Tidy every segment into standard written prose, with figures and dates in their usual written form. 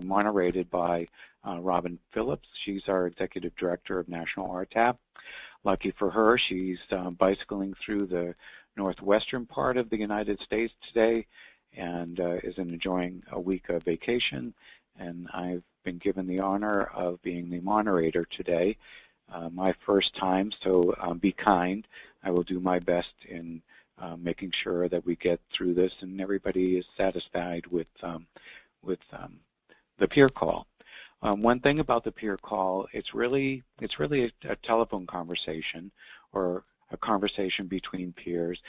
moderated by Robin Phillips. She's our Executive Director of National RTAP. Lucky for her, she's bicycling through the northwestern part of the United States today and is enjoying a week of vacation. And I've been given the honor of being the moderator today. My first time, so be kind. I will do my best in making sure that we get through this and everybody is satisfied with the peer call. One thing about the peer call, it's really a telephone conversation or a conversation between peers.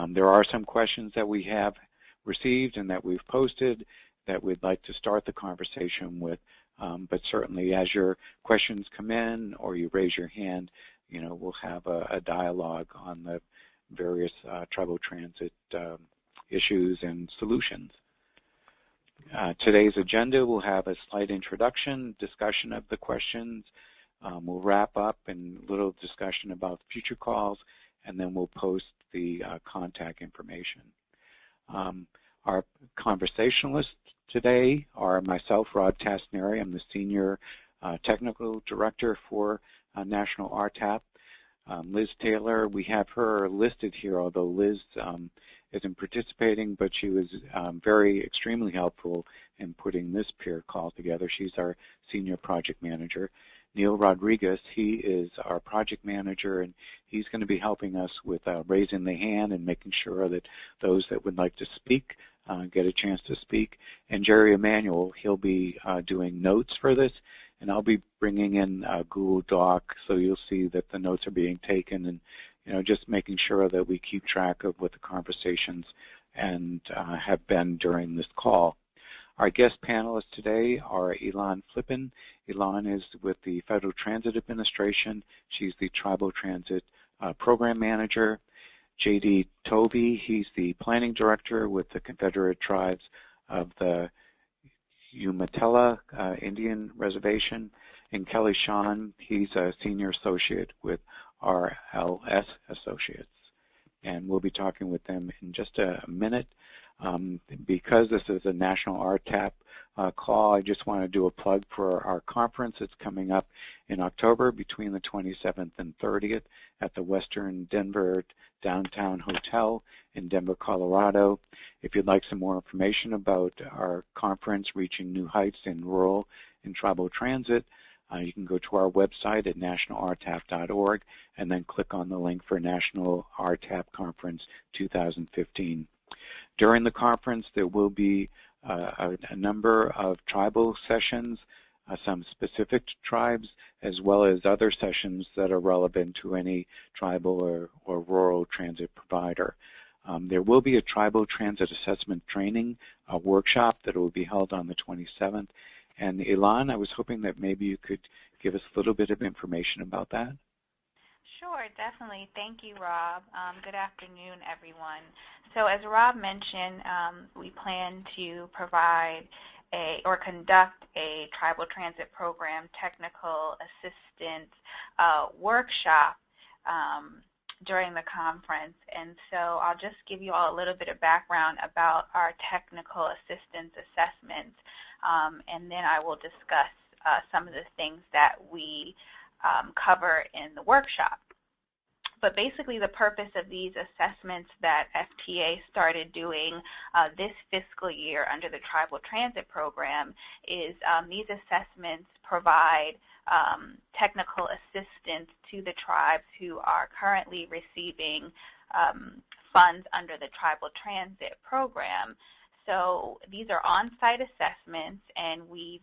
There are some questions that we have received and that we've posted that we'd like to start the conversation with, but certainly as your questions come in or you raise your hand, we'll have a dialogue on the various tribal transit issues and solutions. Today's agenda will have a slight introduction, discussion of the questions. We'll wrap up and a little discussion about future calls, and then we'll post the contact information. Our conversationalists today are myself, Rod Tasneri. I'm the Senior Technical Director for National RTAP. Liz Taylor, we have her listed here, although Liz isn't participating, but she was extremely helpful in putting this peer call together. She's our Senior Project Manager. Neil Rodriguez, he is our project manager, and he's going to be helping us with raising the hand and making sure that those that would like to speak get a chance to speak. And Jerry Emanuel, he'll be doing notes for this, and I'll be bringing in a Google Doc, so you'll see that the notes are being taken, and just making sure that we keep track of what the conversations and have been during this call. Our guest panelists today are Elan Flippen. Elan is with the Federal Transit Administration. She's the Tribal Transit Program Manager. J.D. Tovey, he's the Planning Director with the Confederated Tribes of the Umatilla Indian Reservation. And Kelly Sean, he's a Senior Associate with RLS Associates. And we'll be talking with them in just a minute. Because this is a National RTAP call, I just want to do a plug for our conference. It's coming up in October between the 27th and 30th at the Western Denver Downtown Hotel in Denver, Colorado. If you'd like some more information about our conference, Reaching New Heights in Rural and Tribal Transit, you can go to our website at nationalrtap.org and then click on the link for National RTAP Conference 2015. During the conference, there will be a number of tribal sessions, some specific tribes, as well as other sessions that are relevant to any tribal or rural transit provider. There will be a tribal transit assessment training workshop that will be held on the 27th. And Elan, I was hoping that maybe you could give us a little bit of information about that. Sure, definitely. Thank you, Rob. Good afternoon, everyone. So as Rob mentioned, we plan to provide or conduct a tribal transit program technical assistance workshop during the conference. And so I'll just give you all a little bit of background about our technical assistance assessments, and then I will discuss some of the things that we cover in the workshop. But basically the purpose of these assessments that FTA started doing this fiscal year under the Tribal Transit Program is these assessments provide technical assistance to the tribes who are currently receiving funds under the Tribal Transit Program. So these are on-site assessments, and we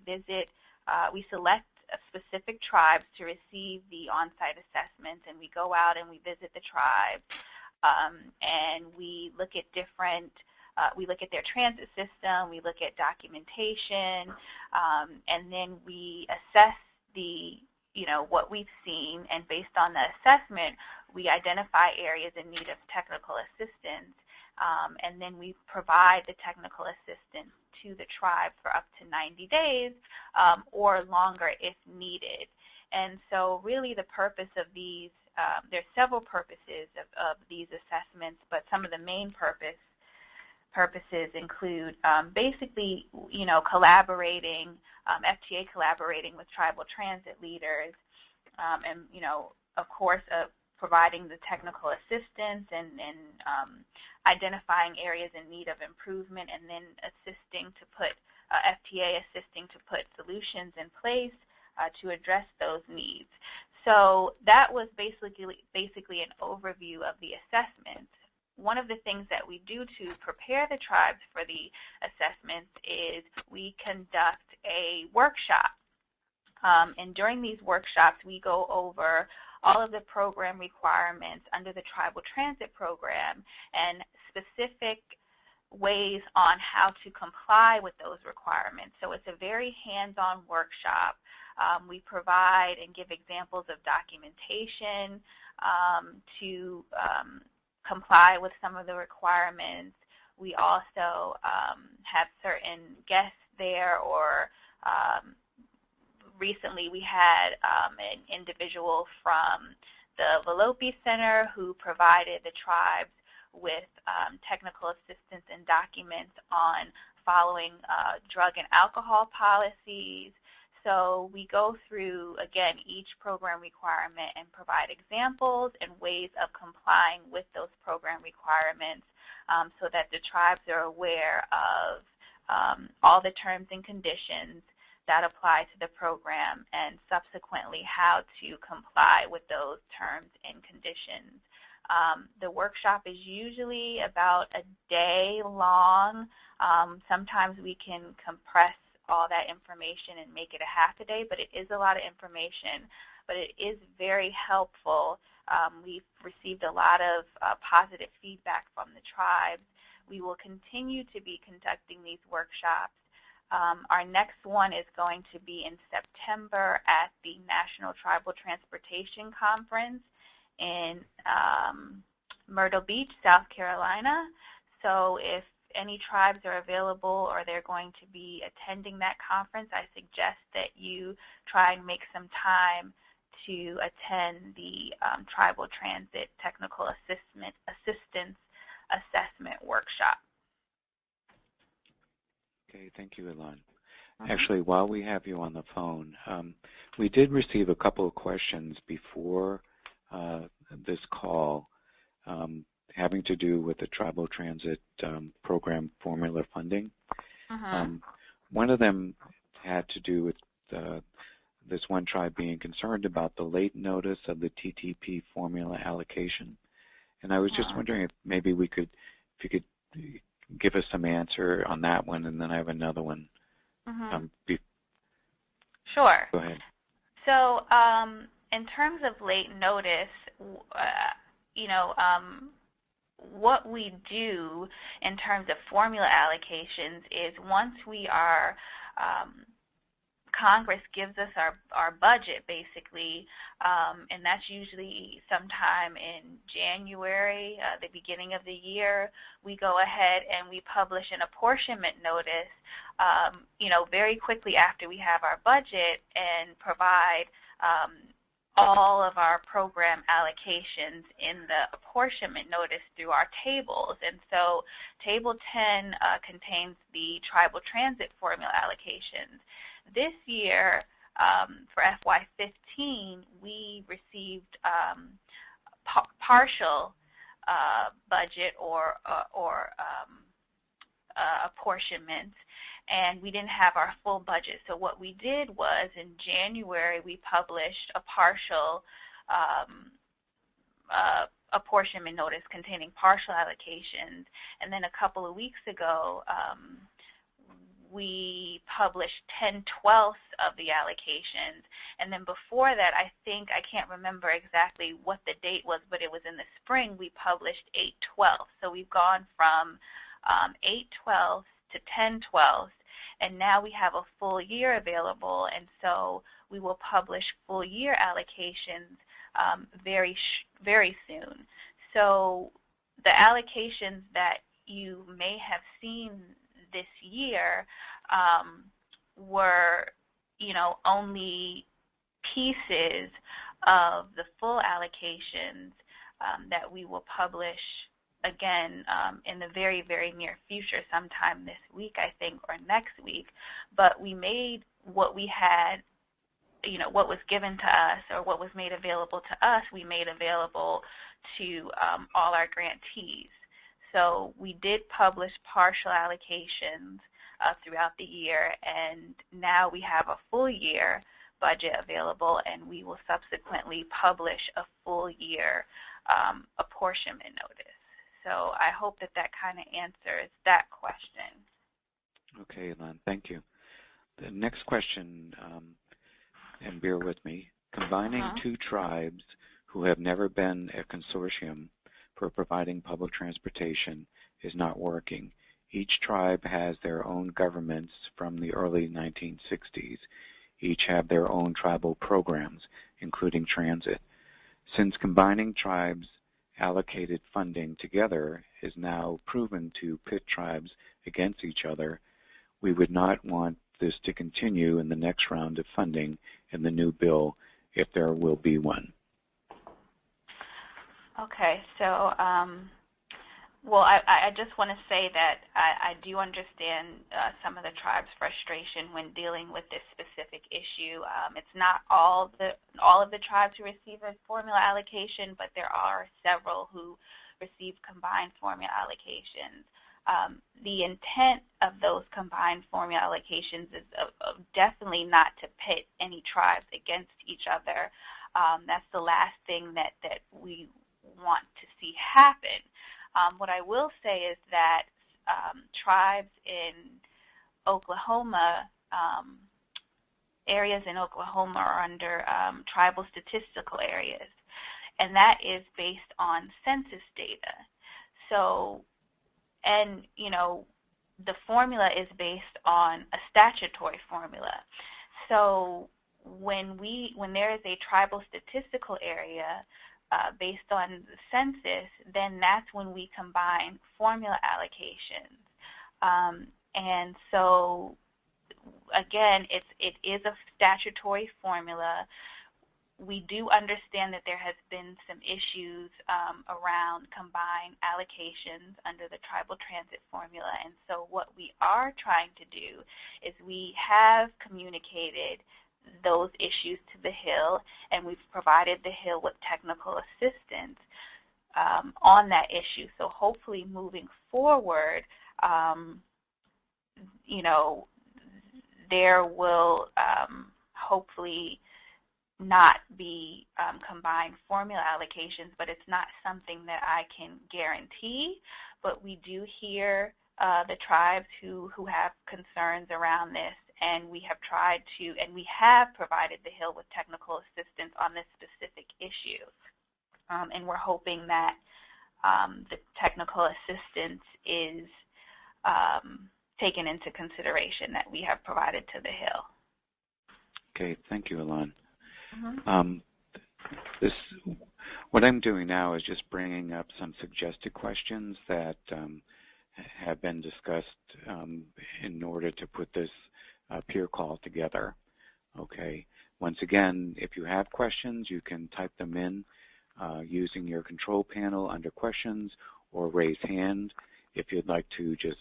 select specific tribes to receive the on-site assessments, and we go out and we visit the tribes, and we look at their transit system, we look at documentation, and then we assess what we've seen, and based on the assessment, we identify areas in need of technical assistance, and then we provide the technical assistance to the tribe for up to 90 days or longer if needed. And so really the purpose of these, there's several purposes of these assessments, but some of the main purposes purposes include basically, collaborating, FTA collaborating with tribal transit leaders, and, of course, providing the technical assistance and identifying areas in need of improvement, and then FTA assisting to put solutions in place to address those needs. So that was basically an overview of the assessment. One of the things that we do to prepare the tribes for the assessments is we conduct a workshop. And during these workshops, we go over all of the program requirements under the Tribal Transit Program and specific ways on how to comply with those requirements. So it's a very hands-on workshop. We provide and give examples of documentation to comply with some of the requirements. We also have certain guests there, or recently we had an individual from the Velopi Center who provided the tribes with technical assistance and documents on following drug and alcohol policies. So we go through, again, each program requirement and provide examples and ways of complying with those program requirements so that the tribes are aware of all the terms and conditions that apply to the program, and subsequently how to comply with those terms and conditions. The workshop is usually about a day long. Sometimes we can compress all that information and make it a half a day, but it is a lot of information, but it is very helpful. We've received a lot of positive feedback from the tribes. We will continue to be conducting these workshops. Our next one is going to be in September at the National Tribal Transportation Conference in Myrtle Beach, South Carolina. So if any tribes are available or they're going to be attending that conference, I suggest that you try and make some time to attend the Tribal Transit Technical Assistance Assessment Workshop. Okay, thank you, Ilan. Actually, while we have you on the phone, we did receive a couple of questions before this call having to do with the Tribal Transit Program formula funding. One of them had to do with this one tribe being concerned about the late notice of the TTP formula allocation. And I was just wondering if maybe if you could give us some answer on that one, and then I have another one. Sure. Go ahead. So in terms of late notice, what we do in terms of formula allocations is once we are, Congress gives us our budget basically, and that's usually sometime in January, the beginning of the year, we go ahead and we publish an apportionment notice, very quickly after we have our budget, and provide all of our program allocations in the apportionment notice through our tables. And so Table 10 contains the tribal transit formula allocations. This year, for FY15, we received partial budget or apportionment, and we didn't have our full budget. So what we did was in January we published a partial apportionment notice containing partial allocations, and then a couple of weeks ago we published 10/12 of the allocations, and then before that, I can't remember exactly what the date was, but it was in the spring, we published 8/12. So we've gone from 8/12 to 10/12, and now we have a full year available, and so we will publish full year allocations very soon. So the allocations that you may have seen this year were, only pieces of the full allocations that we will publish again in the very, very near future, sometime this week, I think, or next week. But we made what we had, what was given to us or what was made available to us, we made available to all our grantees. So we did publish partial allocations throughout the year, and now we have a full year budget available, and we will subsequently publish a full year apportionment notice. So I hope that that kind of answers that question. Okay, Elan, thank you. The next question, and bear with me, combining two tribes who have never been a consortium for providing public transportation is not working. Each tribe has their own governments from the early 1960s. Each have their own tribal programs, including transit. Since combining tribes' allocated funding together is now proven to pit tribes against each other, we would not want this to continue in the next round of funding in the new bill, if there will be one. Okay, so well, I just want to say that I do understand some of the tribe's frustration when dealing with this specific issue. It's not all of the tribes who receive a formula allocation, but there are several who receive combined formula allocations. The intent of those combined formula allocations is definitely not to pit any tribes against each other. That's the last thing that we want to see happen. What I will say is that tribes in Oklahoma, areas in Oklahoma are under tribal statistical areas, and that is based on census data. So, and the formula is based on a statutory formula. So when there is a tribal statistical area based on the census, then that's when we combine formula allocations. And so, again, it is a statutory formula. We do understand that there has been some issues around combined allocations under the tribal transit formula, and so what we are trying to do is we have communicated those issues to the Hill, and we've provided the Hill with technical assistance on that issue. So hopefully moving forward, there will hopefully not be combined formula allocations, but it's not something that I can guarantee. But we do hear the tribes who have concerns around this, and we have tried to, and we have provided the Hill with technical assistance on this specific issue. And we're hoping that the technical assistance is taken into consideration that we have provided to the Hill. Okay, thank you, Elan. What I'm doing now is just bringing up some suggested questions that have been discussed in order to put this peer call together. Okay. Once again, if you have questions, you can type them in using your control panel under questions or raise hand. If you'd like to just,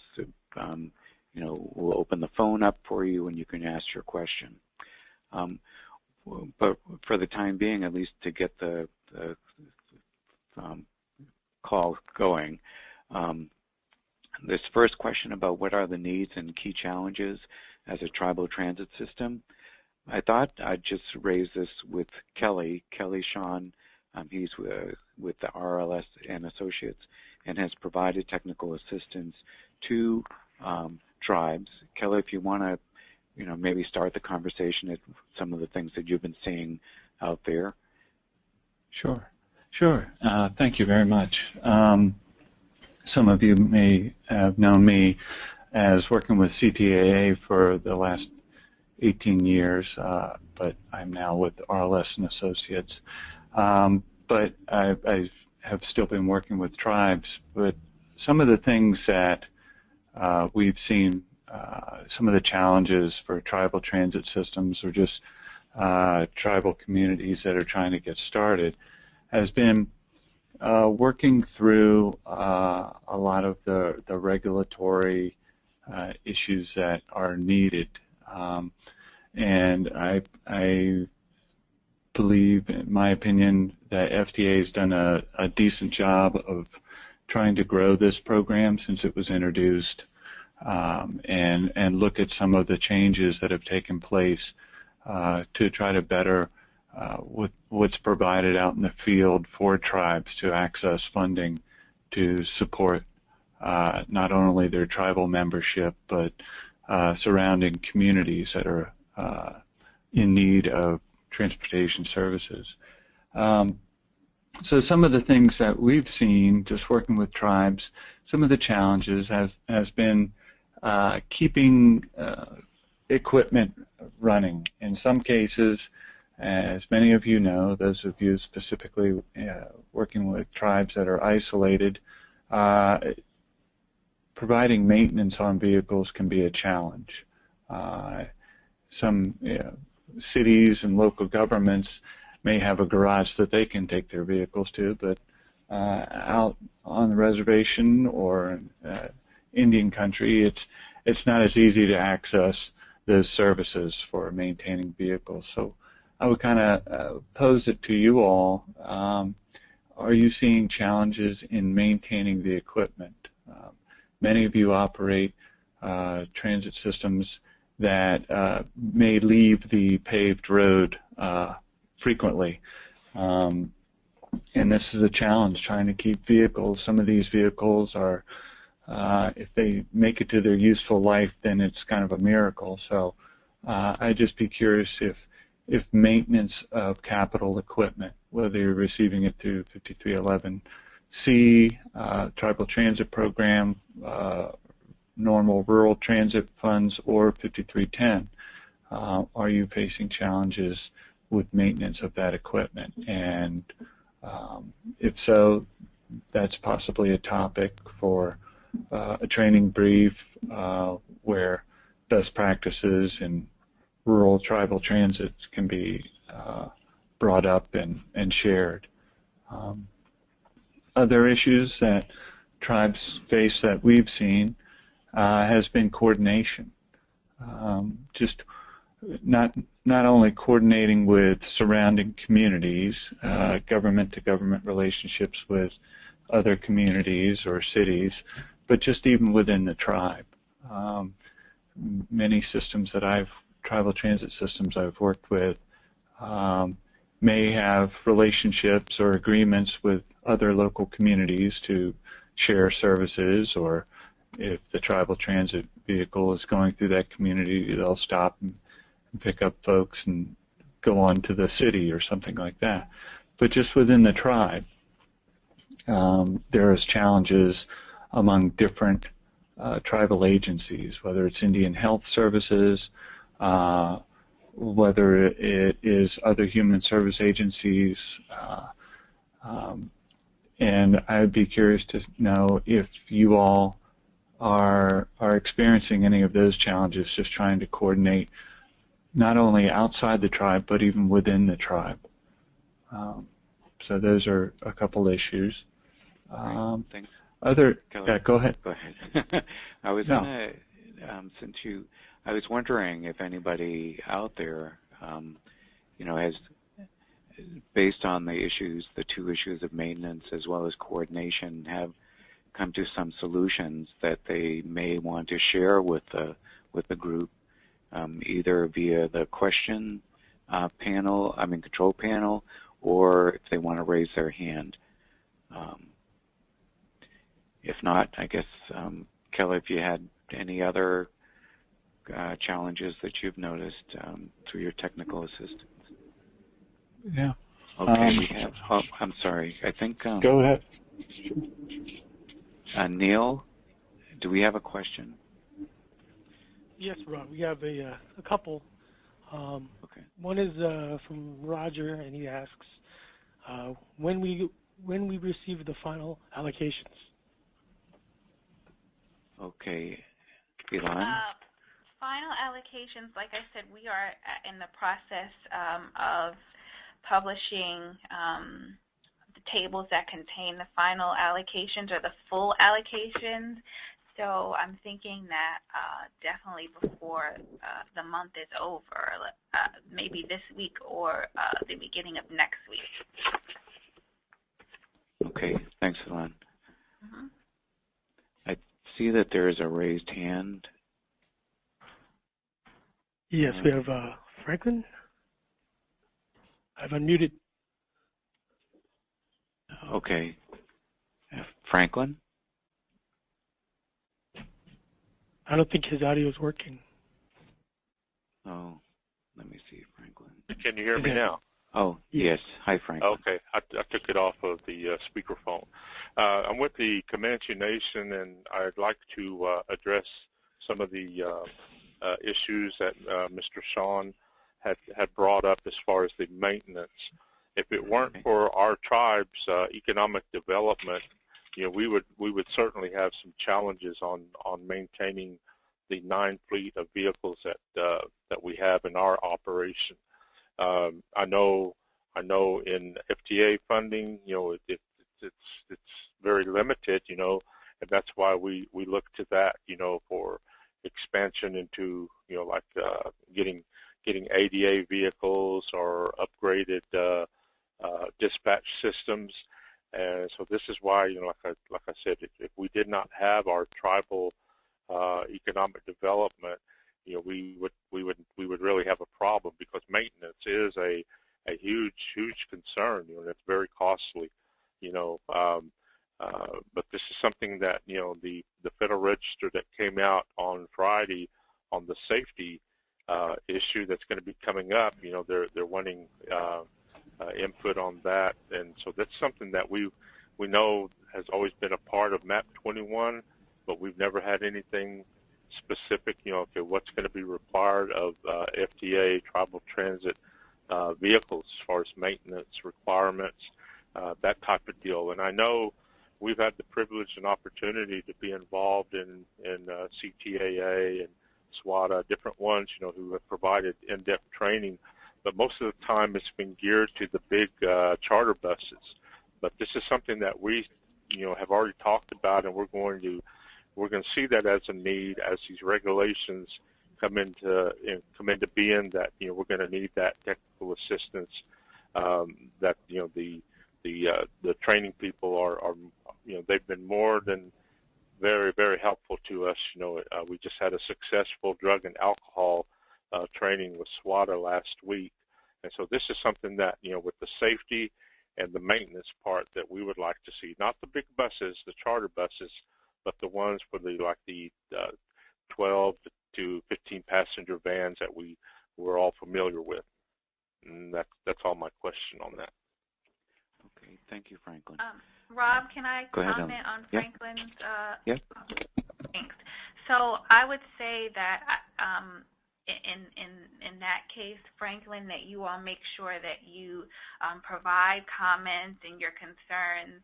we'll open the phone up for you and you can ask your question. But for the time being, at least to get the call going, this first question about what are the needs and key challenges as a tribal transit system, I thought I'd just raise this with Kelly Sean. He's with the RLS and Associates and has provided technical assistance to tribes. Kelly, if you want to maybe start the conversation at some of the things that you've been seeing out there. Sure. Thank you very much. Some of you may have known me as working with CTAA for the last 18 years, but I'm now with RLS and Associates. But I have still been working with tribes. But some of the things that we've seen, some of the challenges for tribal transit systems or just tribal communities that are trying to get started has been working through a lot of the regulatory issues that are needed. And I believe, in my opinion, that FDA has done a decent job of trying to grow this program since it was introduced, and look at some of the changes that have taken place to try to better what's provided out in the field for tribes to access funding to support not only their tribal membership but surrounding communities that are in need of transportation services. So some of the things that we've seen just working with tribes, some of the challenges has been keeping equipment running. In some cases, as many of you know, those of you specifically working with tribes that are isolated, providing maintenance on vehicles can be a challenge. Some cities and local governments may have a garage that they can take their vehicles to, but out on the reservation or Indian country, it's not as easy to access those services for maintaining vehicles. So I would kind of pose it to you all. Are you seeing challenges in maintaining the equipment? Many of you operate transit systems that may leave the paved road frequently. And this is a challenge, trying to keep vehicles. Some of these vehicles are, if they make it to their useful life, then it's kind of a miracle. So I'd just be curious if maintenance of capital equipment, whether you're receiving it through 5311C, Tribal Transit Program, normal rural transit funds, or 5310, are you facing challenges with maintenance of that equipment? And if so, that's possibly a topic for a training brief where best practices in rural tribal transits can be brought up and shared. Other issues that tribes face that we've seen has been coordination. Just not only coordinating with surrounding communities, government-to-government relationships with other communities or cities, but just even within the tribe. Many systems that tribal transit systems I've worked with may have relationships or agreements with other local communities to share services, or if the tribal transit vehicle is going through that community, they'll stop and pick up folks and go on to the city or something like that. But just within the tribe, there is challenges among different tribal agencies, whether it's Indian Health Services, whether it is other human service agencies, and I'd be curious to know if you all are experiencing any of those challenges, just trying to coordinate not only outside the tribe but even within the tribe. So those are a couple issues. Thanks. Yeah, go ahead. Go ahead. I was gonna, I was wondering if anybody out there, has, based on the two issues of maintenance as well as coordination, have come to some solutions that they may want to share with the group, either via the question control panel, or if they want to raise their hand. If not, I guess, Kelly, if you had any other challenges that you've noticed through your technical assistance. Yeah. Okay, we have, I'm sorry, I think. Go ahead. Neil, do we have a question? Yes, Rob, we have a couple. Okay. One is from Roger, and he asks, when we receive the final allocations. Okay, Elon? Final allocations, like I said, we are in the process of publishing the tables that contain the final allocations or the full allocations. So I'm thinking that definitely before the month is over, maybe this week or the beginning of next week. Okay, thanks, Ilan. Mm-hmm. I see that there is a raised hand. Yes, we have Franklin. I've unmuted. Okay. Franklin? I don't think his audio is working. Oh, let me see, Franklin. Can you hear me now? Oh, yes. Hi, Franklin. Okay, I took it off of the speakerphone. I'm with the Comanche Nation, and I'd like to address some of the issues that Mr. Sean had brought up as far as the maintenance. If it weren't for our tribe's economic development, we would certainly have some challenges on maintaining the 9 fleet of vehicles that we have in our operation. I know in FTA funding, it's very limited, and that's why we look to that, for expansion into, like getting ADA vehicles or upgraded dispatch systems. And so this is why, like I said, if we did not have our tribal economic development, we would really have a problem, because maintenance is a huge concern, and it's very costly, but this is something that, the Federal Register that came out on Friday on the safety issue that's going to be coming up, they're wanting input on that, and so that's something that we know has always been a part of MAP 21, but we've never had anything specific, okay, what's going to be required of FTA tribal transit vehicles as far as maintenance requirements, that type of deal. And I know we've had the privilege and opportunity to be involved in CTAA and SWATA, different ones, who have provided in-depth training, but most of the time it's been geared to the big charter buses. But this is something that we, have already talked about, and we're going to see that as a need as these regulations come into being, that we're going to need that technical assistance, that the training people are they've been more than very, very helpful to us. We just had a successful drug and alcohol training with SWATA last week, and so this is something that, with the safety and the maintenance part, that we would like to see, not the big buses, the charter buses, but the ones for the 12 to 15 passenger vans that we're all familiar with. And that's all my question on that. Okay, thank you, Franklin. Rob, can I comment on Franklin's? Yes. Thanks. So I would say that in that case, Franklin, that you all make sure that you provide comments and your concerns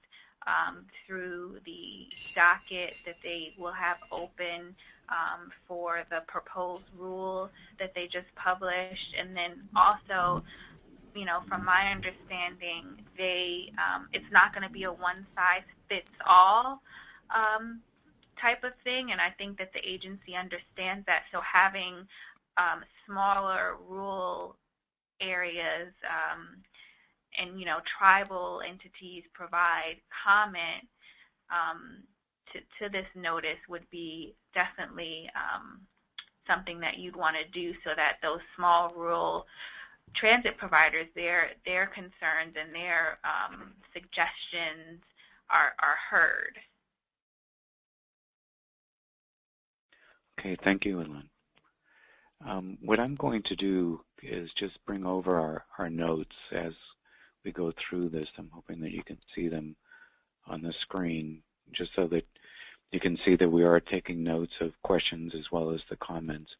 through the docket that they will have open for the proposed rule that they just published. And then also, from my understanding, it's not going to be a one-size-fits-all type of thing, and I think that the agency understands that. So having smaller rural areas and tribal entities provide comment to this notice would be definitely something that you'd want to do, so that those small rural transit providers, their concerns and their suggestions are heard. Okay, thank you, Ilan. What I'm going to do is just bring over our notes as we go through this. I'm hoping that you can see them on the screen, just so that you can see that we are taking notes of questions as well as the comments.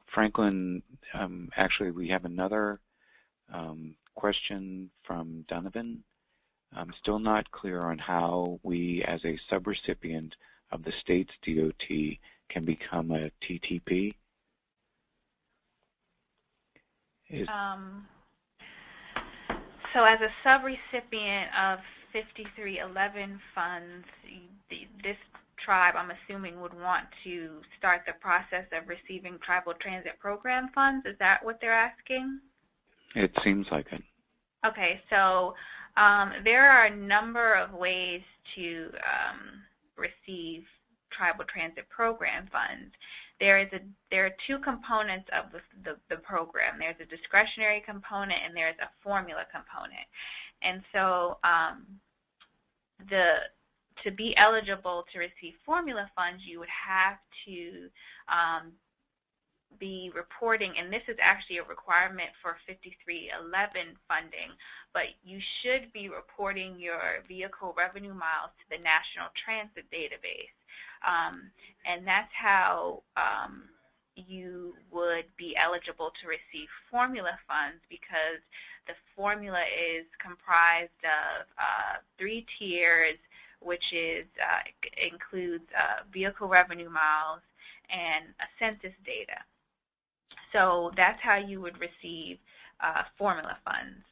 Franklin, actually we have another question from Donovan. I'm still not clear on how we, as a subrecipient of the state's DOT, can become a TTP. So as a subrecipient of 5311 funds, this tribe, I'm assuming, would want to start the process of receiving tribal transit program funds. Is that what they're asking? It seems like it. Okay, so there are a number of ways to receive tribal transit program funds. There are two components of the program. There's a discretionary component and there's a formula component. And so to be eligible to receive formula funds, you would have to be reporting, and this is actually a requirement for 5311 funding, but you should be reporting your vehicle revenue miles to the National Transit Database. And that's how you would be eligible to receive formula funds, because the formula is comprised of 3 tiers, which is includes vehicle revenue miles and census data. So that's how you would receive formula funds.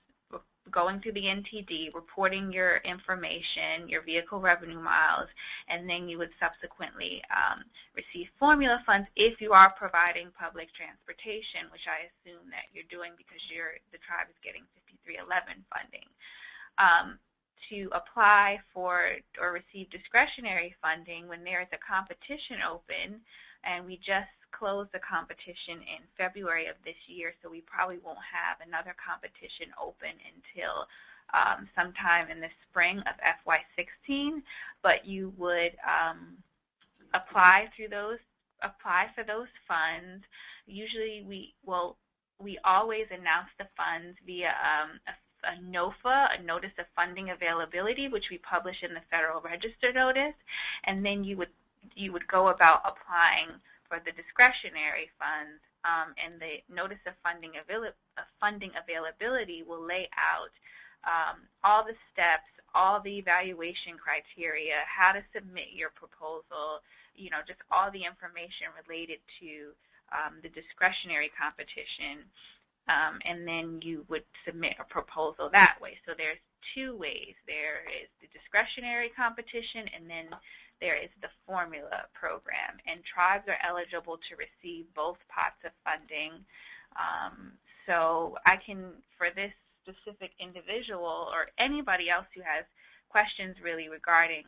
Going through the NTD, reporting your information, your vehicle revenue miles, and then you would subsequently receive formula funds if you are providing public transportation, which I assume that you're doing because the tribe is getting 5311 funding. To apply for or receive discretionary funding, when there is a competition open, and we just closed the competition in February of this year, so we probably won't have another competition open until sometime in the spring of FY16. But you would apply for those funds. Usually, we always announce the funds via a NOFA, a Notice of Funding Availability, which we publish in the Federal Register Notice, and then you would go about applying for the discretionary funds, and the Notice of Funding Availability will lay out all the steps, all the evaluation criteria, how to submit your proposal, just all the information related to the discretionary competition, and then you would submit a proposal that way. So there's 2 ways. There is the discretionary competition, and then there is the formula program, and tribes are eligible to receive both pots of funding. So I can, for this specific individual or anybody else who has questions really regarding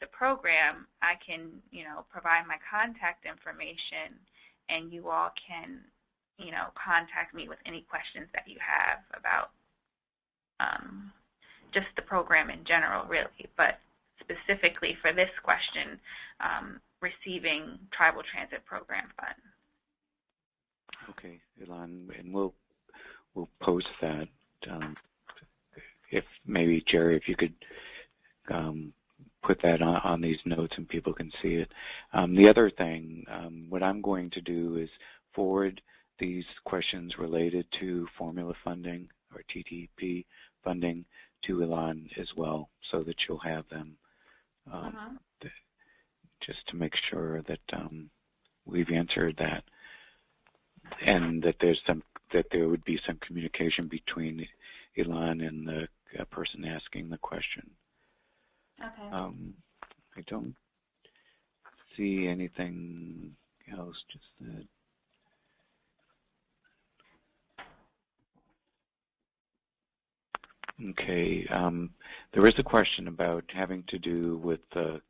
the program, I can, provide my contact information, and you all can, contact me with any questions that you have about just the program in general, really, but specifically for this question, receiving tribal transit program funds. Okay, Ilan, and we'll post that. If maybe Jerry, if you could put that on these notes and people can see it. The other thing, what I'm going to do is forward these questions related to formula funding or TTP funding to Ilan as well, so that you'll have them, just to make sure that we've answered that, and that there would be some communication between Ilan and the person asking the question. Okay. I don't see anything else, just that. Okay, there is a question about having to do with the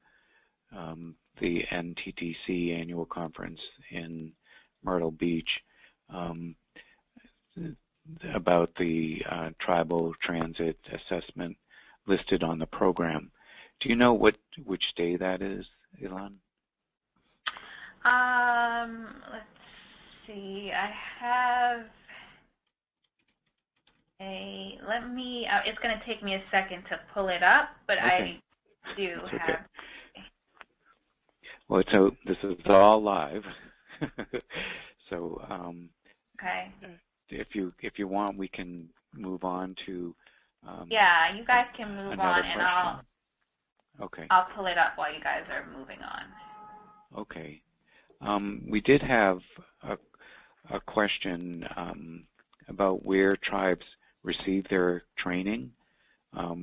NTTC annual conference in Myrtle Beach, about the tribal transit assessment listed on the program. Do you know which day that is, Ilan? Let's see. I have it's going to take me a second to pull it up, but okay. I do have. Okay. Well, so this is all live. So okay. If you want, we can move on to. Yeah, you guys can move on, and I'll pull it up while you guys are moving on. Okay. We did have a question about where tribes receive their training,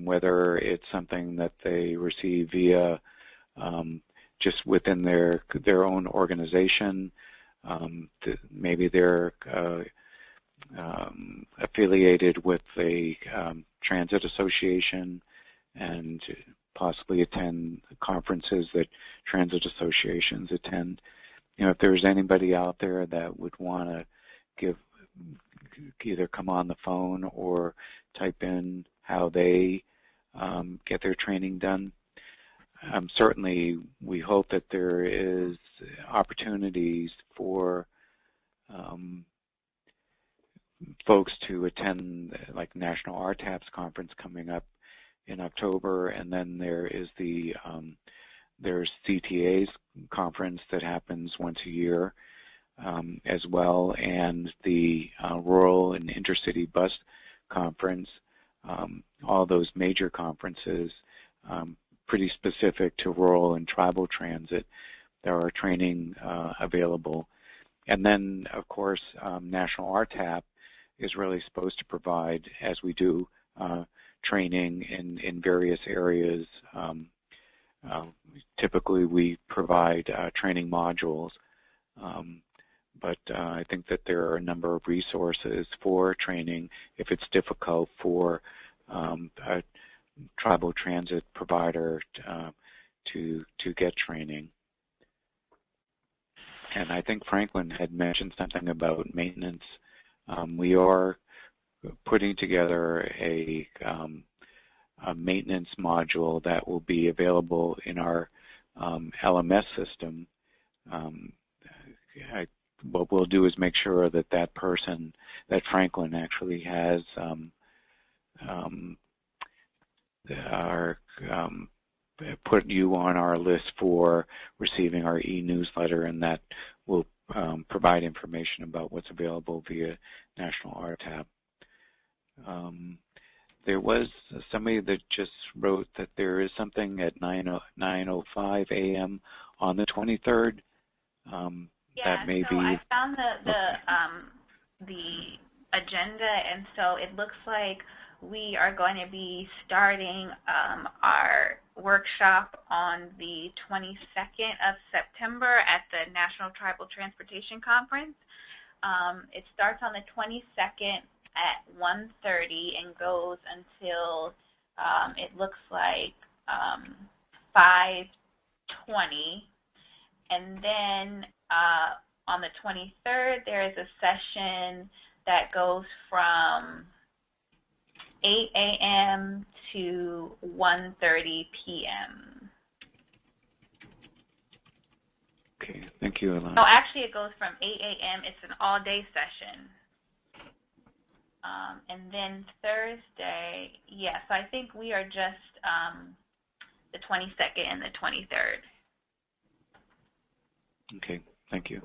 whether it's something that they receive via just within their own organization. Maybe they're affiliated with a transit association and possibly attend conferences that transit associations attend. If there's anybody out there that would want to either come on the phone or type in how they get their training done. Certainly, we hope that there is opportunities for folks to attend, like National RTAP's conference coming up in October, and then there is there's CTA's conference that happens once a year as well, and the Rural and Intercity Bus Conference. All those major conferences, pretty specific to rural and tribal transit. There are training available. And then, of course, National RTAP is really supposed to provide, as we do, training in various areas. Typically, we provide training modules, but I think that there are a number of resources for training if it's difficult for a tribal transit provider to get training. And I think Franklin had mentioned something about maintenance. We are putting together a maintenance module that will be available in our LMS system. What we'll do is make sure that that Franklin actually has put you on our list for receiving our e-newsletter, and that will provide information about what's available via National RTAP. There was somebody that just wrote that there is something at 9:05 a.m. on the 23rd. That may be. I found the agenda, and so it looks like we are going to be starting our workshop on the 22nd of September at the National Tribal Transportation Conference. It starts on the 22nd at 1:30 and goes until it looks like 5:20, and then on the 23rd there is a session that goes from 8 a.m. to 1:30 p.m. Okay, thank you, Alana. No, actually it goes from 8 a.m. It's an all-day session. And then Thursday, yes, I think we are just the 22nd and the 23rd. Okay, thank you.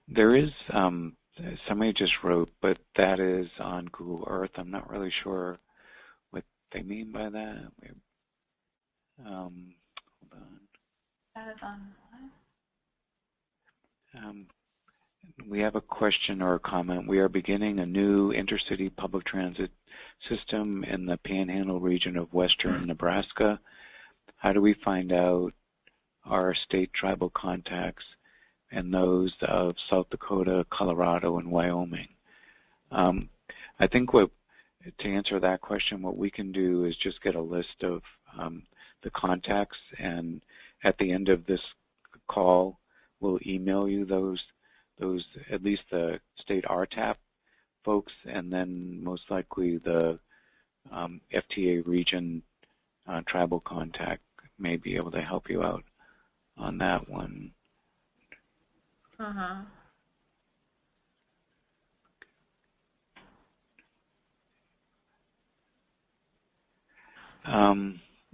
There is, somebody just wrote, but that is on Google Earth. I'm not really sure what they mean by that. Hold on. That is on what? We have a question or a comment. We are beginning a new intercity public transit system in the Panhandle region of western Nebraska. How do we find out our state tribal contacts and those of South Dakota, Colorado, and Wyoming? I think to answer that question, what we can do is just get a list of the contacts, and at the end of this call, we'll email you those at least the state RTAP folks, and then most likely the FTA region tribal contact may be able to help you out on that one.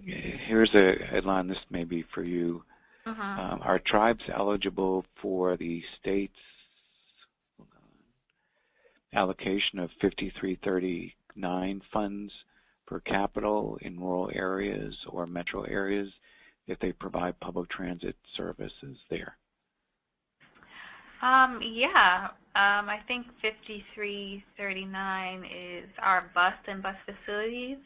Here's a headline. This may be for you. Are tribes eligible for the state's allocation of 5339 funds per capital in rural areas or metro areas if they provide public transit services there? Yeah, I think 5339 is our bus and bus facilities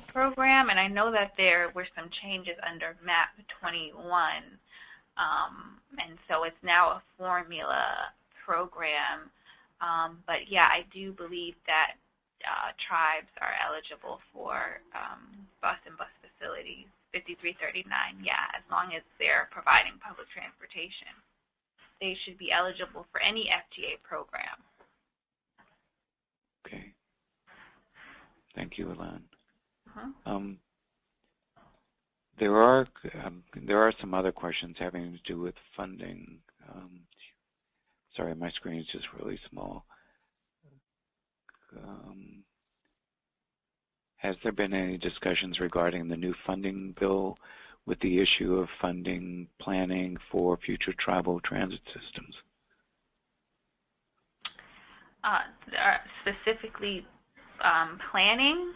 program, and I know that there were some changes under MAP 21, and so it's now a formula program. But yeah, I do believe that tribes are eligible for bus and bus facilities, 5339, yeah, as long as they're providing public transportation. They should be eligible for any FTA program. Okay. Thank you, Elan. There are some other questions having to do with funding. Sorry, my screen is just really small. Has there been any discussions regarding the new funding bill with the issue of funding planning for future tribal transit systems? Specifically planning?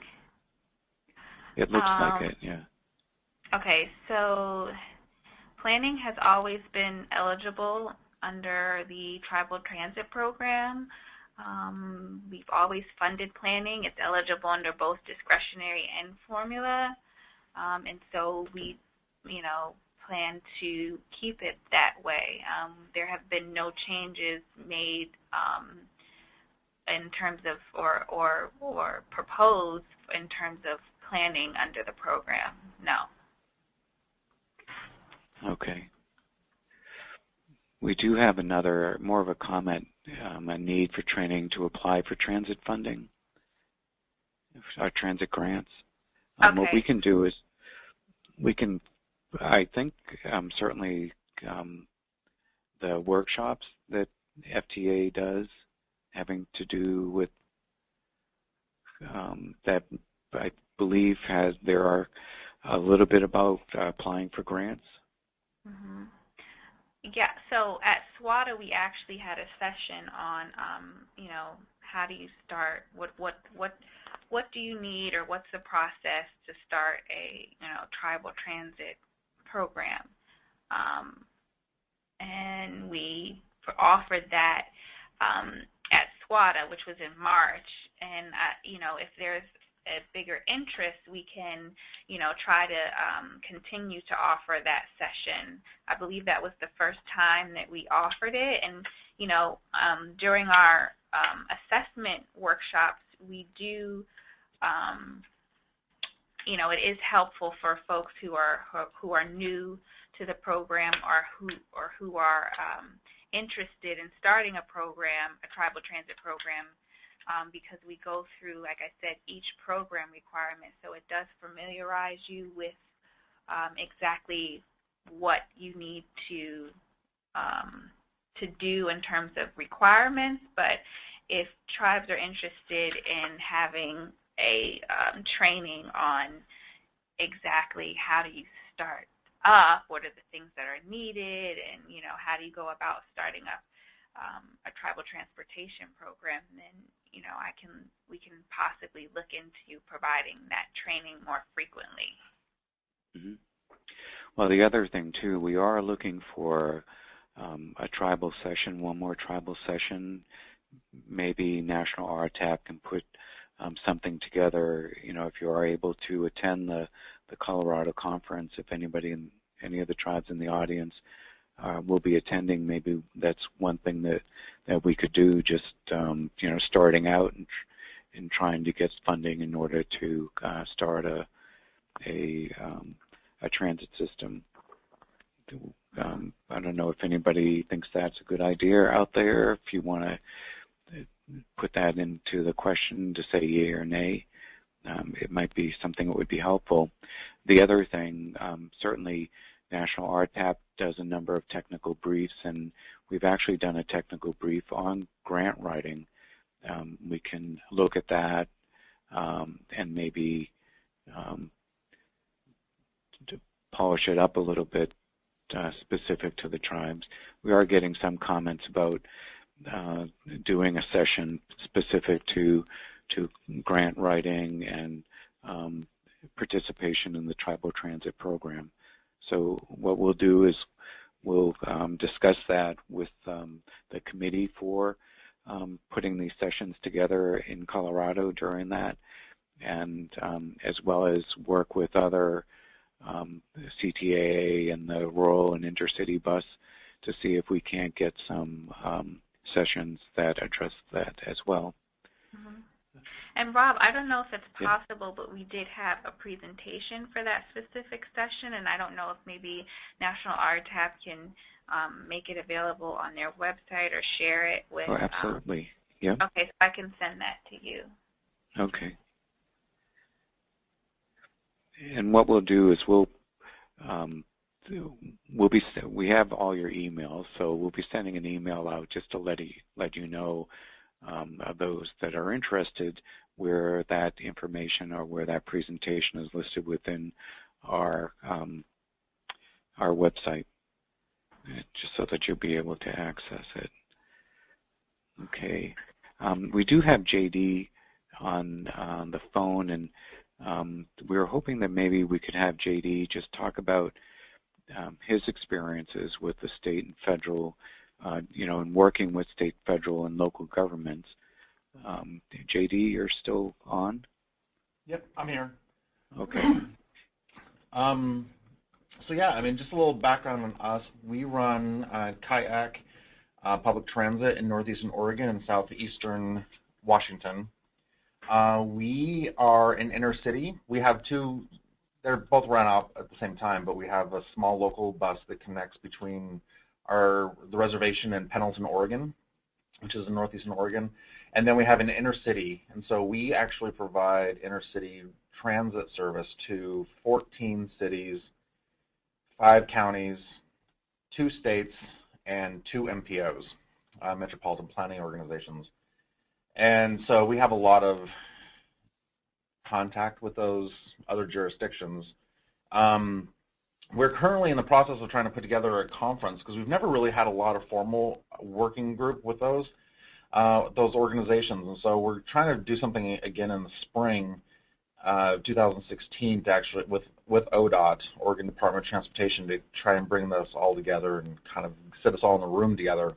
It looks like it, yeah. Okay, so planning has always been eligible under the Tribal Transit Program. We've always funded planning. It's eligible under both discretionary and formula. And so we, plan to keep it that way. There have been no changes made in terms of, or proposed in terms of planning under the program, no. Okay. We do have another, more of a comment, a need for training to apply for transit funding, our transit grants. Okay. What we can do is, I think certainly the workshops that FTA does having to do with that, I believe there are a little bit about applying for grants. Mm-hmm. Yeah, so at SWATA we actually had a session on, how do you start, what do you need, or what's the process to start a, tribal transit program. And we offered that at SWATA, which was in March, and, if there's a bigger interest, we can, try to continue to offer that session. I believe that was the first time that we offered it, and, during our assessment workshops, we do, it is helpful for folks who are new to the program or who are interested in starting a program, a tribal transit program, because we go through, like I said, each program requirement, so it does familiarize you with exactly what you need to do in terms of requirements. But if tribes are interested in having a training on exactly how do you start up, what are the things that are needed, and how do you go about starting up a tribal transportation program, then we can possibly look into providing that training more frequently. Mm-hmm. Well, the other thing too, we are looking for a tribal session, one more tribal session. Maybe National RTAP can put something together. If you are able to attend the Colorado conference, if anybody in any of the tribes in the audience will be attending, maybe that's one thing that we could do, just starting out and trying to get funding in order to start a transit system. I don't know if anybody thinks that's a good idea out there. If you want to put that into the question to say yay or nay, it might be something that would be helpful. The other thing, certainly National RTAP does a number of technical briefs, and we've actually done a technical brief on grant writing. We can look at that and maybe to polish it up a little bit specific to the tribes. We are getting some comments about doing a session specific to grant writing and participation in the tribal transit program. So what we'll do is we'll discuss that with the committee for putting these sessions together in Colorado during that, and as well as work with other CTAA and the rural and intercity bus to see if we can't get some sessions that address that as well. Mm-hmm. And Rob, I don't know if it's possible, but we did have a presentation for that specific session, and I don't know if maybe National RTAP can make it available on their website or share it with. Oh, absolutely. Yeah. Okay, so I can send that to you. Okay. And what we'll do is we have all your emails, so we'll be sending an email out just to let you know of those that are interested where that information or where that presentation is listed within our website, just so that you'll be able to access it. Okay. We do have JD on the phone, and we were hoping that maybe we could have JD just talk about his experiences with the state and federal, and working with state, federal, and local governments. JD, you're still on? Yep, I'm here. Okay. So yeah, I mean, just a little background on us. We run kayak public transit in northeastern Oregon and southeastern Washington. We are in inner city. We have two, they're both run out at the same time, but we have a small local bus that connects between the reservation in Pendleton, Oregon, which is in northeastern Oregon, and then we have an inner city, and so we actually provide inner city transit service to 14 cities, 5 counties, 2 states, and 2 MPOs, metropolitan planning organizations. And so we have a lot of contact with those other jurisdictions. We're currently in the process of trying to put together a conference because we've never really had a lot of formal working group with those organizations. And so we're trying to do something again in the spring 2016 to actually with ODOT, Oregon Department of Transportation, to try and bring this all together and kind of sit us all in a room together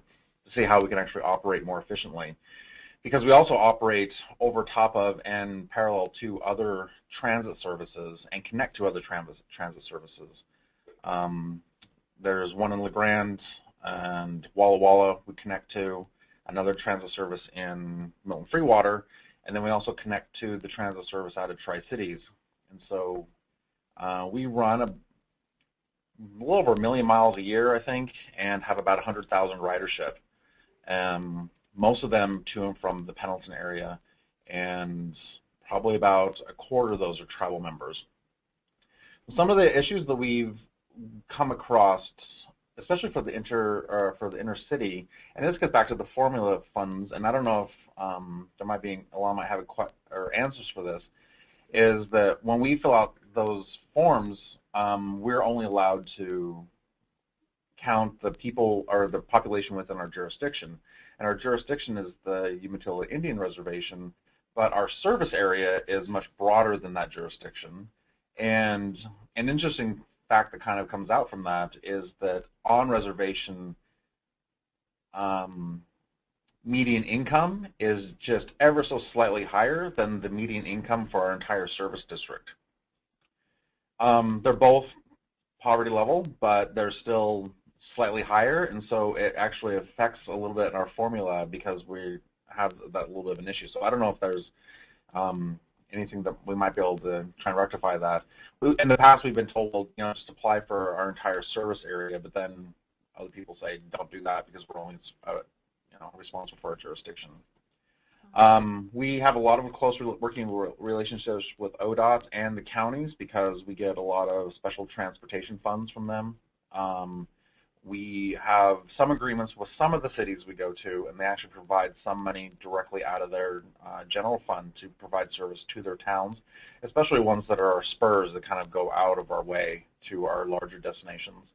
to see how we can actually operate more efficiently. Because we also operate over top of and parallel to other transit services and connect to other transit services. There's one in La Grande and Walla Walla we connect to, another transit service in Milton Freewater, and then we also connect to the transit service out of Tri-Cities. And so we run a little over 1 million miles a year, I think, and have about 100,000 ridership. Most of them to and from the Pendleton area, and probably about a quarter of those are tribal members. Some of the issues that we've come across, especially for the inner city, and this gets back to the formula funds, and I don't know if there might be, Alon might have answers for this, is that when we fill out those forms, we're only allowed to count the people or the population within our jurisdiction. And our jurisdiction is the Umatilla Indian Reservation, but our service area is much broader than that jurisdiction. And an interesting fact that kind of comes out from that is that on reservation, median income is just ever so slightly higher than the median income for our entire service district. They're both poverty level, but they're still slightly higher, and so it actually affects a little bit in our formula because we have that little bit of an issue. So I don't know if there's anything that we might be able to try and rectify that. In the past, we've been told, just apply for our entire service area, but then other people say don't do that because we're only, responsible for our jurisdiction. We have a lot of close working relationships with ODOT and the counties because we get a lot of special transportation funds from them. We have some agreements with some of the cities we go to, and they actually provide some money directly out of their general fund to provide service to their towns, especially ones that are our spurs that kind of go out of our way to our larger destinations.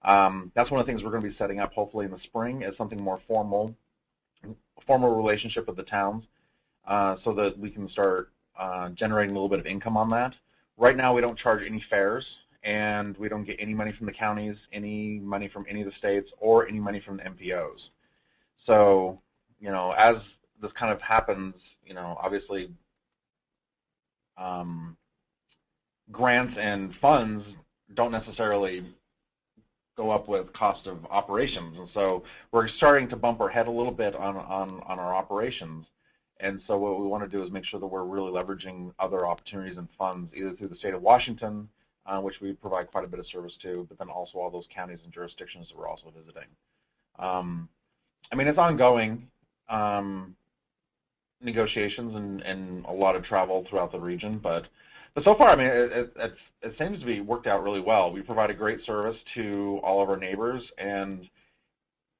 That's one of the things we're going to be setting up hopefully in the spring, is something more formal relationship with the towns so that we can start generating a little bit of income on that. Right now we don't charge any fares, and we don't get any money from the counties, any money from any of the states, or any money from the MPOs. So, as this kind of happens, obviously grants and funds don't necessarily go up with cost of operations, and so we're starting to bump our head a little bit on our operations. And so what we want to do is make sure that we're really leveraging other opportunities and funds, either through the state of Washington, which we provide quite a bit of service to, but then also all those counties and jurisdictions that we're also visiting. I mean, it's ongoing negotiations and a lot of travel throughout the region, but so far, I mean, it seems to be worked out really well. We provide a great service to all of our neighbors, and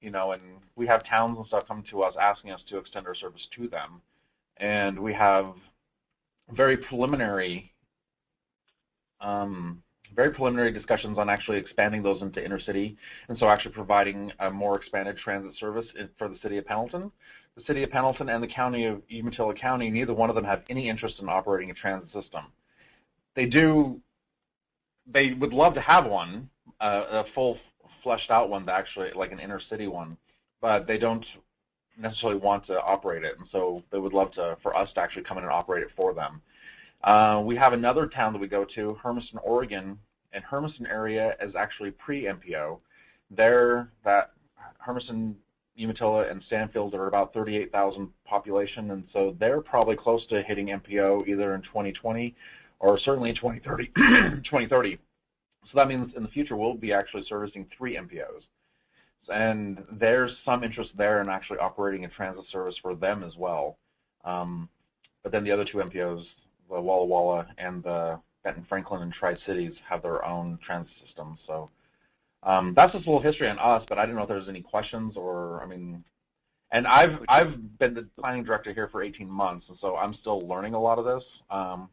and we have towns and stuff come to us asking us to extend our service to them, and we have very preliminary discussions on actually expanding those into inner city, and so actually providing a more expanded transit service for the city of Pendleton. The city of Pendleton and the county of Umatilla County, neither one of them have any interest in operating a transit system. They would love to have one, a full fleshed out one, actually, like an inner city one, but they don't necessarily want to operate it, and so they would love for us to actually come in and operate it for them. We have another town that we go to, Hermiston, Oregon, and Hermiston area is actually pre-MPO. Hermiston, Umatilla, and Sandfield are about 38,000 population, and so they're probably close to hitting MPO either in 2020 or certainly in 2030. 2030. So that means in the future we'll be actually servicing 3 MPOs. And there's some interest there in actually operating a transit service for them as well. But then the other 2 MPOs, the Walla Walla and the Benton Franklin and Tri-Cities, have their own transit systems. So that's just a little history on us, but I didn't know if there was any questions or, I mean, and I've been the planning director here for 18 months, and so I'm still learning a lot of this.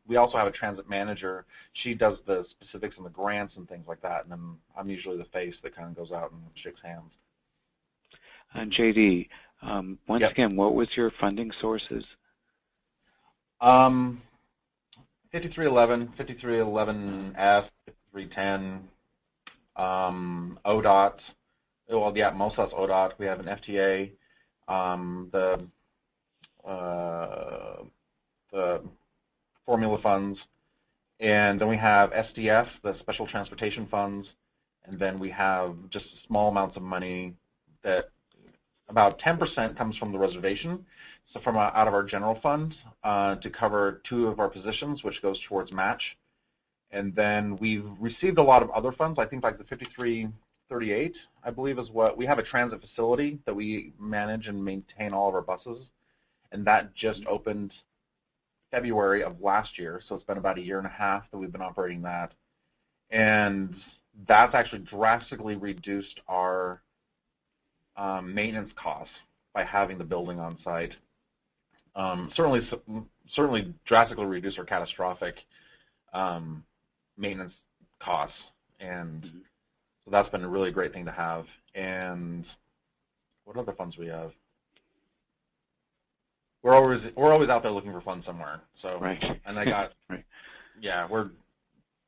We also have a transit manager. She does the specifics and the grants and things like that, and then I'm usually the face that kind of goes out and shakes hands. JD, once again, what was your funding sources? 5311, 5311F, 5310, ODOT. Well, yeah, most of that's ODOT. We have an FTA. The formula funds, and then we have SDF, the special transportation funds, and then we have just small amounts of money that about 10% comes from the reservation, so from out of our general fund to cover 2 of our positions, which goes towards match. And then we've received a lot of other funds. I think like the 5338, I believe, is what we have a transit facility that we manage and maintain all of our buses, and that just opened February of last year, so it's been about 1.5 years that we've been operating that, and that's actually drastically reduced our maintenance costs by having the building on site. Certainly drastically reduced our catastrophic maintenance costs, and so that's been a really great thing to have. And what other funds we have? We're always out there looking for funds somewhere. So right. And I got right. Yeah, we're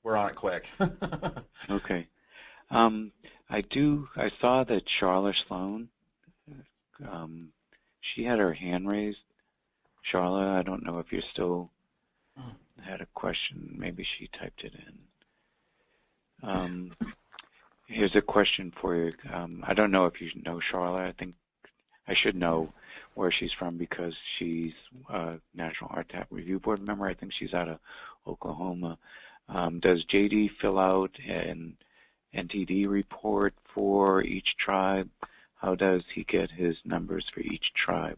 on it quick. Okay. I saw that Charlotte Sloan, she had her hand raised. Charlotte, I don't know if you still had a question. Maybe she typed it in. Here's a question for you. I don't know if you know Charlotte. I think I should know where she's from because she's a National RTAP Review Board member. I think she's out of Oklahoma. Does JD fill out an NTD report for each tribe? How does he get his numbers for each tribe?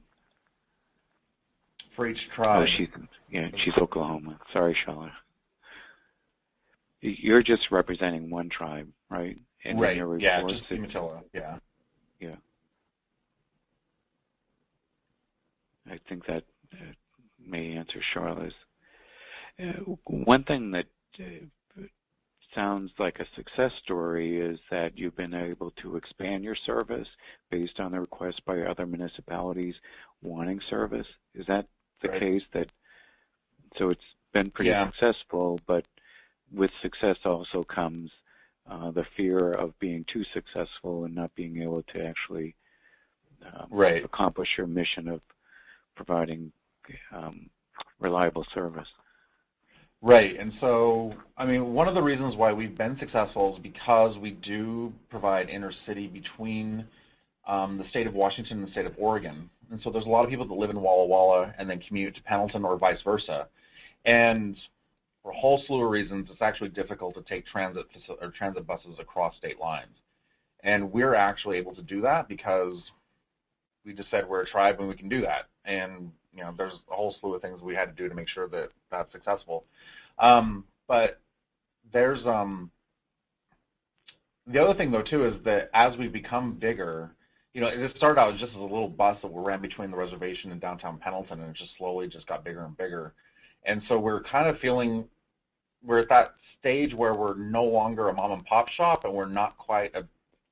For each tribe? Oh, she's Oklahoma. Sorry, Charlotte. You're just representing one tribe, right? And right, your yeah, reports, just Umatilla, yeah. Yeah. I think that may answer Charlotte's. One thing that sounds like a success story is that you've been able to expand your service based on the request by other municipalities wanting service. Is that the right. case? So it's been pretty successful, but with success also comes the fear of being too successful and not being able to actually accomplish your mission of providing reliable service. Right, and so, I mean, one of the reasons why we've been successful is because we do provide intercity between the state of Washington and the state of Oregon. And so there's a lot of people that live in Walla Walla and then commute to Pendleton or vice versa. And for a whole slew of reasons, it's actually difficult to take transit buses across state lines. And we're actually able to do that because we just said we're a tribe and we can do that. And you know, there's a whole slew of things we had to do to make sure that that's successful. But there's the other thing though too is that as we become bigger, you know, it started out just as a little bus that ran between the reservation and downtown Pendleton, and it just slowly just got bigger and bigger. And so we're kind of feeling we're at that stage where we're no longer a mom and pop shop, and we're not quite a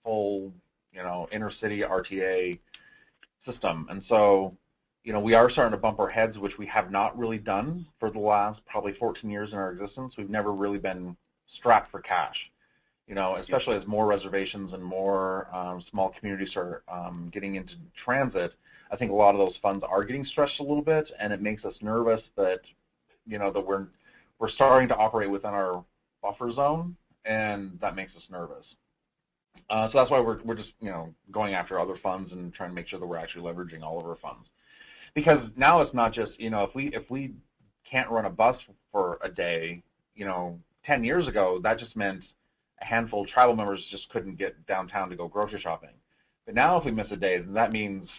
full, you know, inner city RTA system. And so, you know, we are starting to bump our heads, which we have not really done for the last probably 14 years in our existence. We've never really been strapped for cash, you know, especially as more reservations and more small communities are getting into transit. I think a lot of those funds are getting stretched a little bit, and it makes us nervous that, you know, that we're starting to operate within our buffer zone, and that makes us nervous. So that's why we're just, you know, going after other funds and trying to make sure that we're actually leveraging all of our funds. Because now it's not just, you know, if we can't run a bus for a day, you know, 10 years ago, that just meant a handful of tribal members just couldn't get downtown to go grocery shopping. But now if we miss a day, then that means,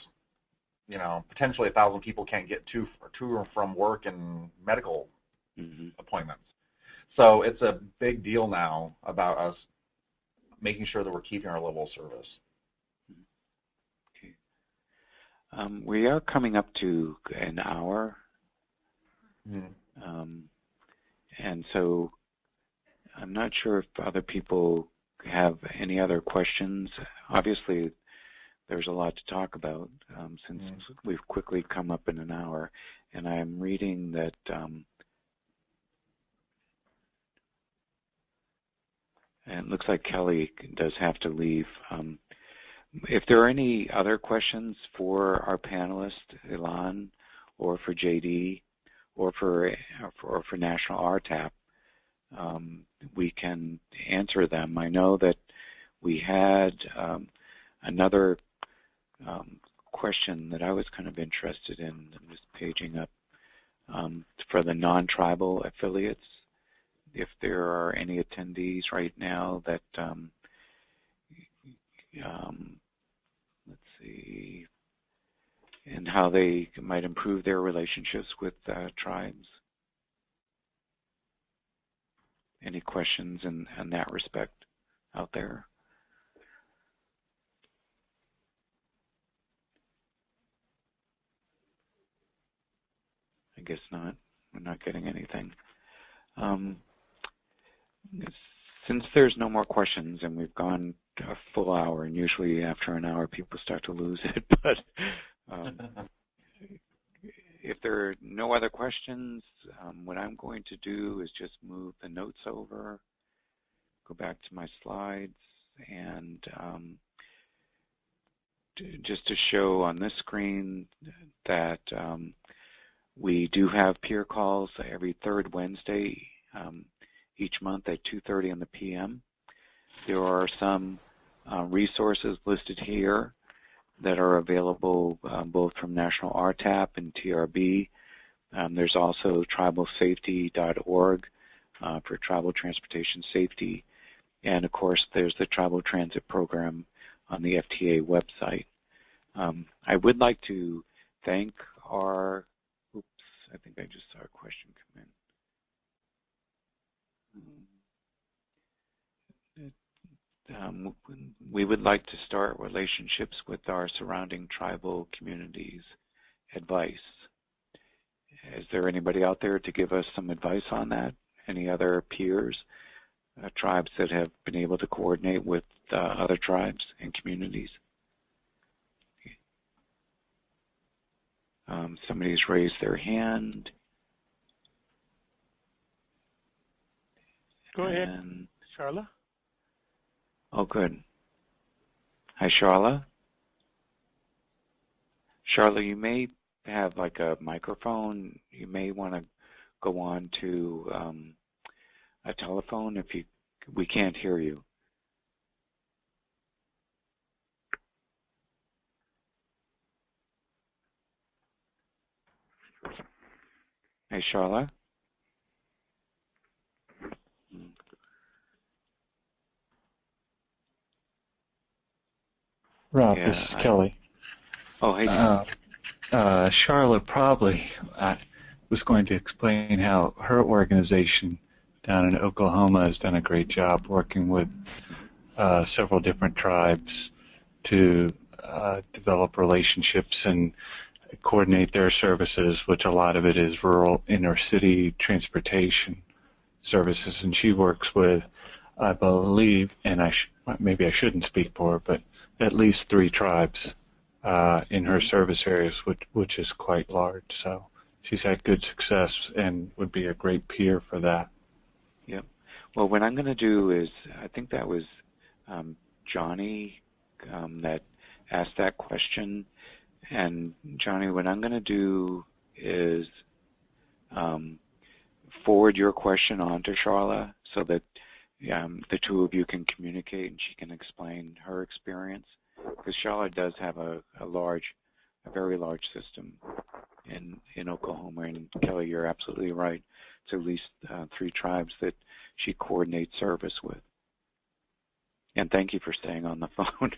you know, potentially 1,000 people can't get to or from work and medical appointments. So it's a big deal now about us making sure that we're keeping our level of service. Okay. We are coming up to an hour. And so I'm not sure if other people have any other questions. Obviously, there's a lot to talk about since we've quickly come up in an hour. And I'm reading that and it looks like Kelly does have to leave. If there are any other questions for our panelists, Ilan, or for JD, or for National RTAP, we can answer them. I know that we had another question that I was kind of interested in. I'm just paging up for the non-tribal affiliates. If there are any attendees right now that, let's see, and how they might improve their relationships with tribes. Any questions in that respect out there? I guess not. We're not getting anything. Since there's no more questions and we've gone a full hour, and usually after an hour people start to lose it, but if there are no other questions, what I'm going to do is just move the notes over, go back to my slides, and just to show on this screen that we do have peer calls every third Wednesday each month at 2:30 in the p.m. There are some resources listed here that are available both from National RTAP and TRB. There's also tribalsafety.org for tribal transportation safety. And of course, there's the Tribal Transit Program on the FTA website. I would like to thank our, oops, I think I just saw a question come in. We would like to start relationships with our surrounding tribal communities. Advice. Is there anybody out there to give us some advice on that? Any other peers, tribes that have been able to coordinate with other tribes and communities? Somebody's raised their hand. Go ahead, Charla. Oh, good. Hi, Charla. Charla, you may have like a microphone. You may want to go on to a telephone if we can't hear you. Hey, Charla. Rob, this is Kelly. Oh, hey. Charlotte probably was going to explain how her organization down in Oklahoma has done a great job working with several different tribes to develop relationships and coordinate their services, which a lot of it is rural inner city transportation services. And she works with, I believe, and maybe I shouldn't speak for her, but at least 3 tribes in her service areas, which is quite large. So she's had good success and would be a great peer for that. Yep. Well, what I'm going to do is, I think that was Johnny that asked that question. And Johnny, what I'm going to do is forward your question on to Charla so that the two of you can communicate and she can explain her experience. Because Charlotte does have a very large system in Oklahoma. And Kelly, you're absolutely right. It's at least 3 tribes that she coordinates service with. And thank you for staying on the phone.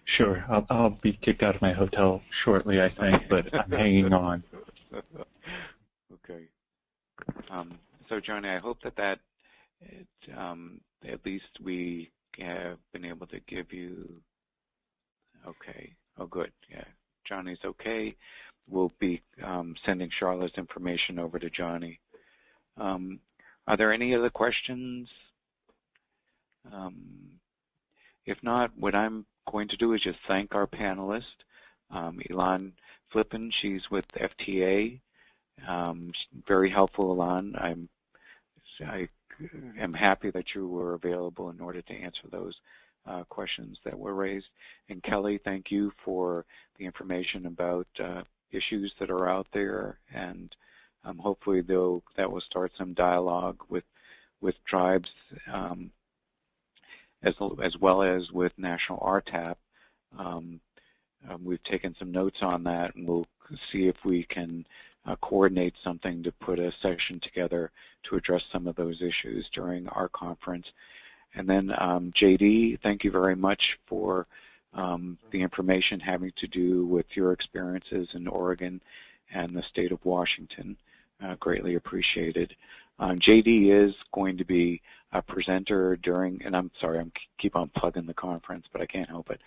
Sure, I'll be kicked out of my hotel shortly, I think, but I'm hanging on. Okay. So, Johnny, I hope that at least we have been able to give you. Okay. Oh, good. Yeah, Johnny's okay. We'll be sending Charlotte's information over to Johnny. Are there any other questions? If not, what I'm going to do is just thank our panelist, Elan Flippen. She's with FTA. Very helpful, Elan. I am happy that you were available in order to answer those questions that were raised. And Kelly, thank you for the information about issues that are out there, and hopefully that will start some dialogue with tribes as well as with National RTAP. We've taken some notes on that, and we'll see if we can coordinate something to put a session together to address some of those issues during our conference. And then JD, thank you very much for the information having to do with your experiences in Oregon and the state of Washington. Greatly appreciated. JD is going to be a presenter during, and I'm sorry, I keep on plugging the conference, but I can't help it.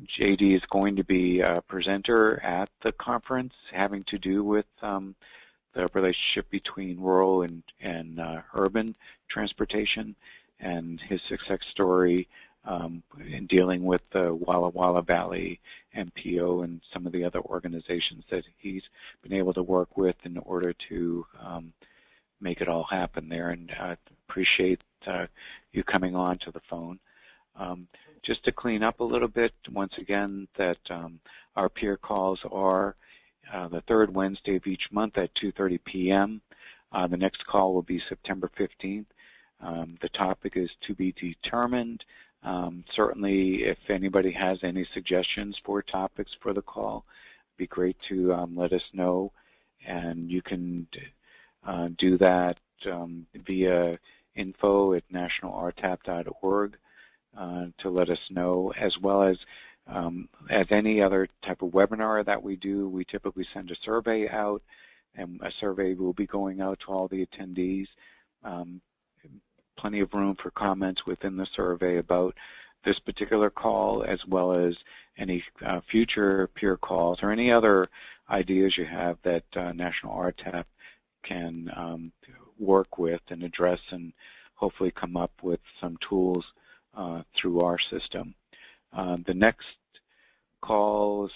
JD is going to be a presenter at the conference having to do with the relationship between rural and urban transportation and his success story in dealing with the Walla Walla Valley MPO and some of the other organizations that he's been able to work with in order to make it all happen there. And I appreciate you coming on to the phone. Just to clean up a little bit, once again, that our peer calls are the 3rd Wednesday of each month at 2:30 p.m. The next call will be September 15th. The topic is to be determined. Certainly, if anybody has any suggestions for topics for the call, it'd be great to let us know. And you can do that via info@nationalrtap.org to let us know, as well as any other type of webinar that we do. We typically send a survey out, and a survey will be going out to all the attendees. Plenty of room for comments within the survey about this particular call, as well as any future peer calls or any other ideas you have that National RTAP can work with and address, and hopefully come up with some tools through our system. The next call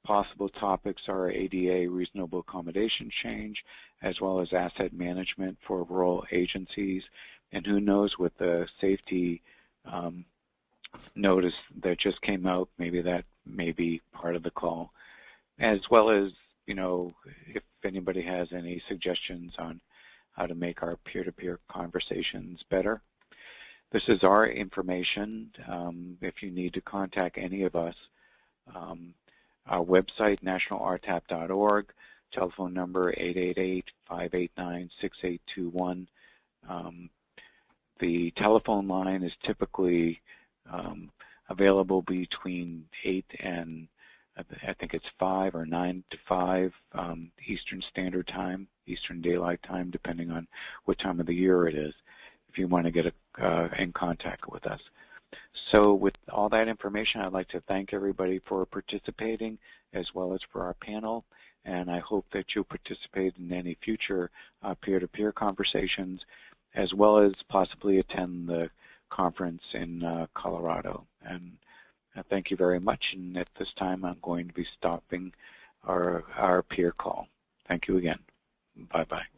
possible topics are ADA reasonable accommodation change, as well as asset management for rural agencies. And who knows, with the safety notice that just came out, maybe that may be part of the call. As well as, if anybody has any suggestions on how to make our peer-to-peer conversations better. This is our information. If you need to contact any of us, our website, nationalrtap.org, telephone number 888-589-6821. The telephone line is typically available between 8 and I think it's 5 or 9 to 5 Eastern Standard Time, Eastern Daylight Time, depending on what time of the year it is, if you want to get in contact with us. So with all that information, I'd like to thank everybody for participating, as well as for our panel, and I hope that you'll participate in any future peer-to-peer conversations, as well as possibly attend the conference in Colorado. And thank you very much, and at this time I'm going to be stopping our peer call. Thank you again. Bye-bye.